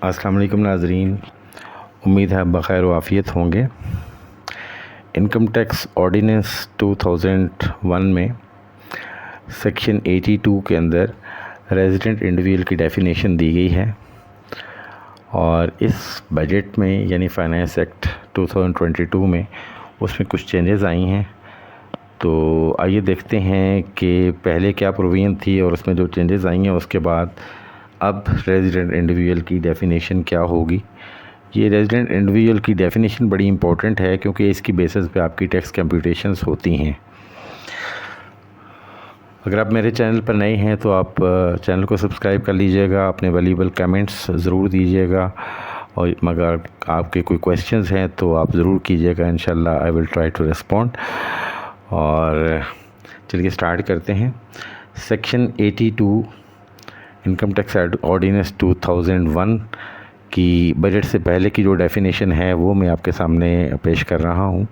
अस्सलाम वालेकुम नाज़रीन, उम्मीद है आप बख़ैर व आफ़ियत होंगे। इनकम टैक्स ऑर्डिनेंस 2001 में सेक्शन 82 के अंदर रेजिडेंट इंडिविजुअल की डेफिनेशन दी गई है और इस बजट में यानी फाइनेंस एक्ट 2022 में उसमें कुछ चेंजेस आई हैं। तो आइए देखते हैं कि पहले क्या प्रोविज़न थी और उसमें जो चेंजेस आई हैं उसके बाद अब रेजिडेंट इंडिविजुअल की डेफिनेशन क्या होगी। ये रेजिडेंट इंडिविजुअल की डेफिनेशन बड़ी इंपॉर्टेंट है क्योंकि इसकी बेसिस पे आपकी टैक्स कंप्यूटेशंस होती हैं। अगर आप मेरे चैनल पर नए हैं तो आप चैनल को सब्सक्राइब कर लीजिएगा, अपने वैल्यूएबल कमेंट्स ज़रूर दीजिएगा और मगर आपके कोई क्वेश्चंस हैं तो आप ज़रूर कीजिएगा, इंशाल्लाह I will try to respond. और चलिए स्टार्ट करते हैं। सेक्शन 82 इनकम टैक्स ऑर्डिनेंस 2001 की बजट से पहले की जो डेफिनेशन है वो मैं आपके सामने पेश कर रहा हूँ।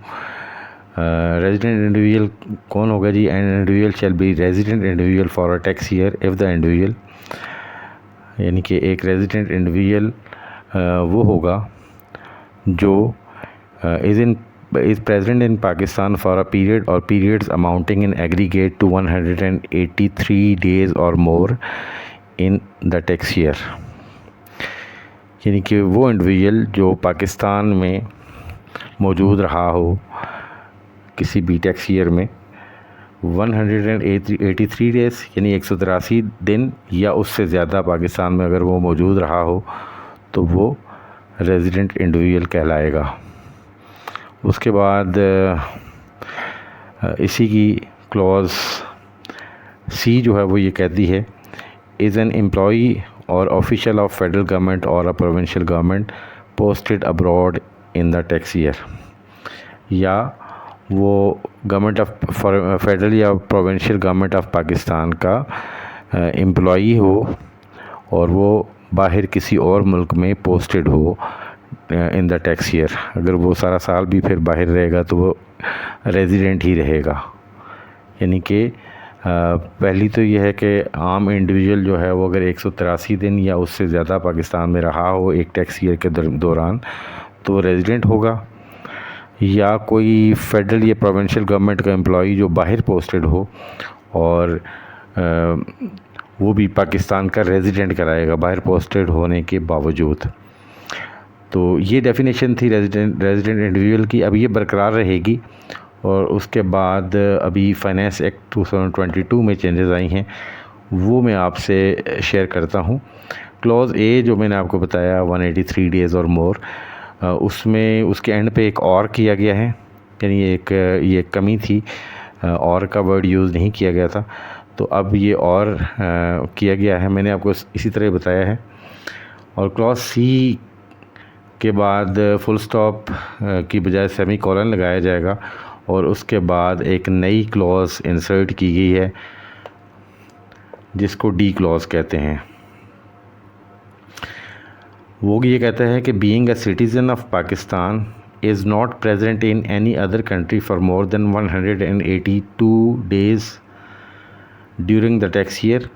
रेजिडेंट इंडिविजुअल कौन होगा जी? An individual shall be resident individual for a tax year if the individual, यानी कि एक रेजिडेंट इंडिविजुअल वो होगा जो is present in Pakistan for a period और periods amounting in aggregate to 183 days और more in the tax year, यानी कि वो इंडिविजुअल जो पाकिस्तान में मौजूद रहा हो किसी भी टैक्स ईयर में 183 डेज़ यानी 183 दिन या उससे ज़्यादा पाकिस्तान में अगर वो मौजूद रहा हो तो वो रेजिडेंट इंडिविजुअल कहलाएगा। उसके बाद इसी की क्लॉज सी जो है वो ये कहती है is an employee or official of federal government or a provincial government posted abroad in the tax year, या वो गवर्नमेंट ऑफ फेडरल या प्रोविंशियल गवर्नमेंट ऑफ पाकिस्तान का एम्प्लॉई हो और वो बाहर किसी और मुल्क में पोस्टेड हो इन द टैक्स ईयर। अगर वो सारा साल भी फिर बाहर रहेगा तो वो रेजिडेंट ही रहेगा। यानी कि पहली तो ये है कि आम इंडिविजुअल जो है वो अगर 183 दिन या उससे ज़्यादा पाकिस्तान में रहा हो एक टैक्स ईयर के दौरान तो रेजिडेंट होगा, या कोई फेडरल या प्रोविंशियल गवर्नमेंट का एम्प्लॉई जो बाहर पोस्टेड हो और वो भी पाकिस्तान का रेजिडेंट कराएगा बाहर पोस्टेड होने के बावजूद। तो ये डेफिनेशन थी रेजिडेंट इंडिविजुअल की, अब ये बरकरार रहेगी। और उसके बाद अभी फाइनेंस एक्ट 2022 में चेंजेस आई हैं वो मैं आपसे शेयर करता हूँ। क्लॉज ए जो मैंने आपको बताया 183 डेज़ और मोर, उसमें उसके एंड पे एक और किया गया है, यानी ये कमी थी, और का वर्ड यूज़ नहीं किया गया था तो अब ये और किया गया है, मैंने आपको इसी तरह बताया है। और क्लॉज सी के बाद फुल स्टॉप की बजाय सेमी कोलन लगाया जाएगा और उसके बाद एक नई क्लॉज इंसर्ट की गई है जिसको डी क्लॉज कहते हैं। वो ये कहता है कि being a citizen of Pakistan is not present in any other country for more than 182 days during the tax year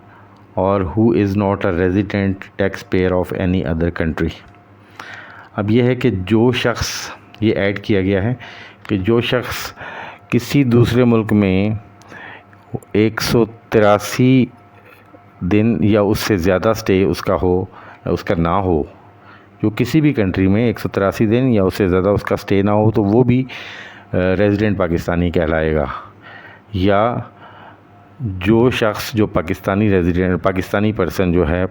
और who is not a resident tax payer of any other country. अब यह है कि जो शख्स, ये ऐड किया गया है कि जो शख्स किसी दूसरे मुल्क में 183 दिन या उससे ज़्यादा स्टे उसका हो, उसका ना हो, जो किसी भी कंट्री में 183 दिन या उससे ज़्यादा उसका स्टे ना हो तो वो भी रेजिडेंट पाकिस्तानी कहलाएगा। या जो शख्स जो पाकिस्तानी रेजिडेंट, पाकिस्तानी पर्सन जो है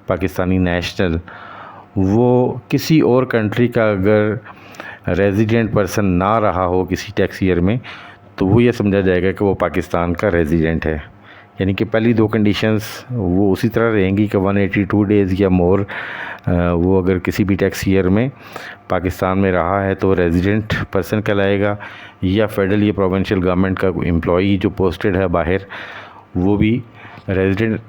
पाकिस्तानी नेशनल, वो किसी और कंट्री का अगर रेजिडेंट पर्सन ना रहा हो किसी टैक्स ईयर में तो वो ये समझा जाएगा कि वो पाकिस्तान का रेजिडेंट है। यानी कि पहली दो कंडीशंस वो उसी तरह रहेंगी कि 182 डेज़ या मोर वो अगर किसी भी टैक्स ईयर में पाकिस्तान में रहा है तो रेजिडेंट पर्सन कहलाएगा, या फेडरल या प्रोविंशियल गवर्नमेंट का कोई एम्प्लॉई जो पोस्टेड है बाहर वो भी रेजिडेंट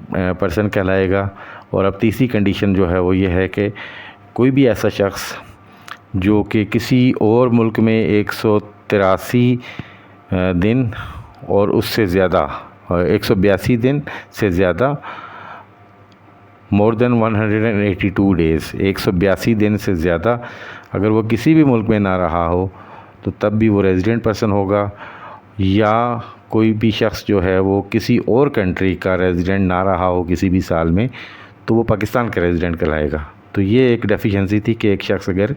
पर्सन कहलाएगा। और अब तीसरी कंडीशन जो है वो ये है कि कोई भी ऐसा शख्स जो कि किसी और मुल्क में 183 दिन और उससे ज़्यादा 182 दिन से ज़्यादा मोर देन 182 डेज़, 182 दिन से ज़्यादा अगर वो किसी भी मुल्क में ना रहा हो तो तब भी वो रेजिडेंट पर्सन होगा। या कोई भी शख्स जो है वो किसी और कंट्री का रेजिडेंट ना रहा हो किसी भी साल में तो वो पाकिस्तान का रेजिडेंट कहलाएगा। तो ये एक डेफिशिएंसी थी कि एक शख्स अगर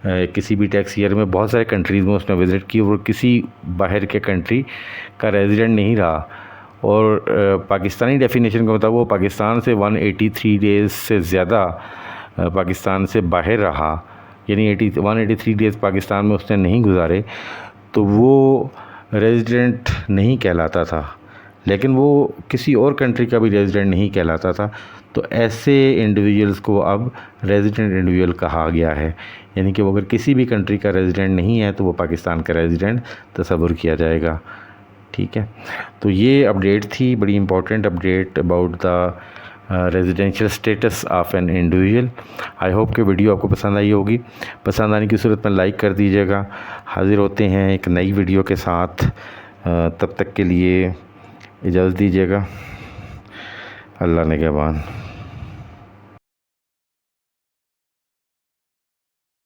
किसी भी टैक्स ईयर में बहुत सारे कंट्रीज़ में उसने विज़िट की और किसी बाहर के कंट्री का रेजिडेंट नहीं रहा और पाकिस्तानी डेफिनेशन के मुताबिक वो पाकिस्तान से 183 डेज़ से ज़्यादा पाकिस्तान से बाहर रहा, यानी 183 डेज़ पाकिस्तान में उसने नहीं गुजारे, तो वो रेजिडेंट नहीं कहलाता था। लेकिन वो किसी और कंट्री का भी रेजिडेंट नहीं कहलाता था। तो ऐसे इंडिविजुअल्स को अब रेजिडेंट इंडिविजुअल कहा गया है, यानी कि वो अगर किसी भी कंट्री का रेजिडेंट नहीं है तो वो पाकिस्तान का रेजिडेंट तस्वुर किया जाएगा। ठीक है, तो ये अपडेट थी, बड़ी important update about the residential status of an individual. I hope कि वीडियो आपको पसंद आई होगी। पसंद आने की सूरत में लाइक कर दीजिएगा। हाज़िर होते हैं एक नई वीडियो के साथ, तब तक के लिए इजाज़त दीजिएगा। अल्लाह निगहबान।